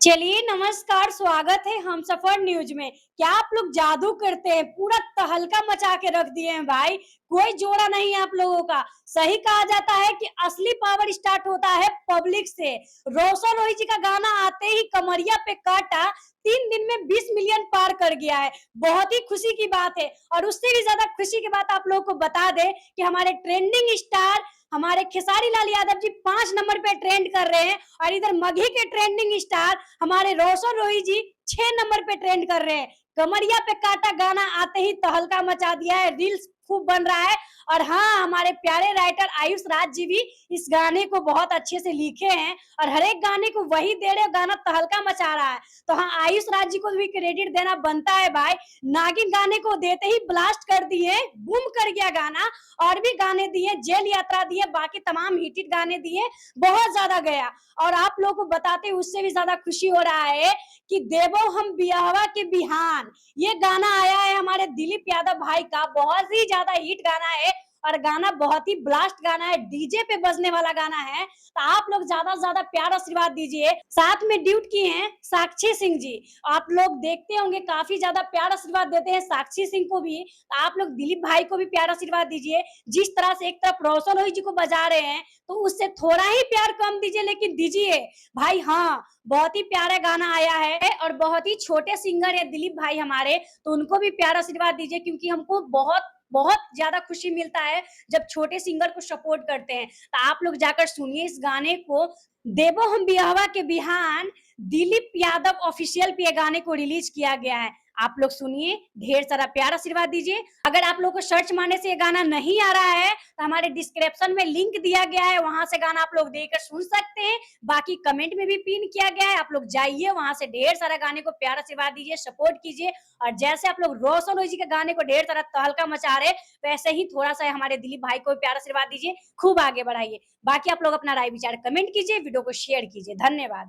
चलिए नमस्कार, स्वागत है हमसफर न्यूज में। क्या आप लोग जादू करते हैं? पूरा तहलका मचा के रख दिए हैं भाई। कोई जोड़ा नहीं है आप लोगों का। सही कहा जाता है कि असली पावर स्टार्ट होता है पब्लिक से। रोशन रोही जी का गाना आते ही कमरिया पे काटा 3 दिन में 20 मिलियन पार कर गया है। बहुत ही खुशी की बात है। और उससे भी ज्यादा खुशी की बात आप लोगों को बता दे कि हमारे ट्रेंडिंग स्टार हमारे खेसारी लाल यादव जी 5 नंबर पे ट्रेंड कर रहे हैं। और इधर मघी के ट्रेंडिंग स्टार हमारे रोशन रोही जी 6 नंबर पे ट्रेंड कर रहे हैं। कमरिया पे काटा गाना आते ही तहलका मचा दिया है, रील्स खूब बन रहा है। और हाँ, हमारे प्यारे राइटर आयुष राज जी भी इस गाने को बहुत अच्छे से लिखे हैं और हर एक गाने को वही दे रहे, गाना तहलका मचा रहा है। तो हाँ, आयुष राज जी को भी क्रेडिट देना बनता है भाई। नागिन गाने को देते ही ब्लास्ट कर दिए, बूम कर गया गाना। और भी गाने दिए, जेल यात्रा दिए, बाकी तमाम हिट गाने दिए, बहुत ज्यादा गया। और आप लोगों को बताते उससे भी ज्यादा खुशी हो रहा है कि देवो हम बियाहवा के बिहान, ये गाना आया है हमारे दिलीप यादव भाई का। बहुत ही ज्यादा हिट गाना है और गाना बहुत ही ब्लास्ट गाना है, डीजे पे बजने वाला गाना है। तो आप लोग ज्यादा से ज्यादा प्यार आशीर्वाद दीजिए। साथ में ड्यूट किए हैं साक्षी सिंह जी। आप लोग देखते होंगे काफी ज्यादा प्यार आशीर्वाद देते हैं साक्षी सिंह को भी। तो आप लोग दिलीप भाई को भी प्यार आशीर्वाद दीजिए। जिस तरह से एक तरफ रोशन रोही जी को बजा रहे हैं, तो उससे थोड़ा ही प्यार कम दीजिए, लेकिन दीजिए भाई। हाँ, बहुत ही प्यारा गाना आया है और बहुत ही छोटे सिंगर है दिलीप भाई हमारे, तो उनको भी प्यार आशीर्वाद दीजिए, क्योंकि हमको बहुत बहुत ज्यादा खुशी मिलता है जब छोटे सिंगर को सपोर्ट करते हैं। तो आप लोग जाकर सुनिए इस गाने को। देवो हम बियाहवा के बिहान, दिलीप यादव ऑफिशियल पे गाने को रिलीज किया गया है। आप लोग सुनिए, ढेर सारा प्यार आशीर्वाद दीजिए। अगर आप लोग को सर्च मारने से ये गाना नहीं आ रहा है, तो हमारे डिस्क्रिप्शन में लिंक दिया गया है, वहां से गाना आप लोग देकर सुन सकते हैं। बाकी कमेंट में भी पिन किया गया है, आप लोग जाइए वहां से ढेर सारा गाने को प्यार आशीर्वाद दीजिए, सपोर्ट कीजिए। और जैसे आप लोग रोशन रोही जी के गाने को ढेर सारा तहलका मचा रहे, वैसे ही थोड़ा सा हमारे दिलीप भाई को प्यार आशीर्वाद दीजिए, खूब आगे बढ़ाइए। बाकी आप लोग अपना राय विचार कमेंट कीजिए, वीडियो को शेयर कीजिए। धन्यवाद।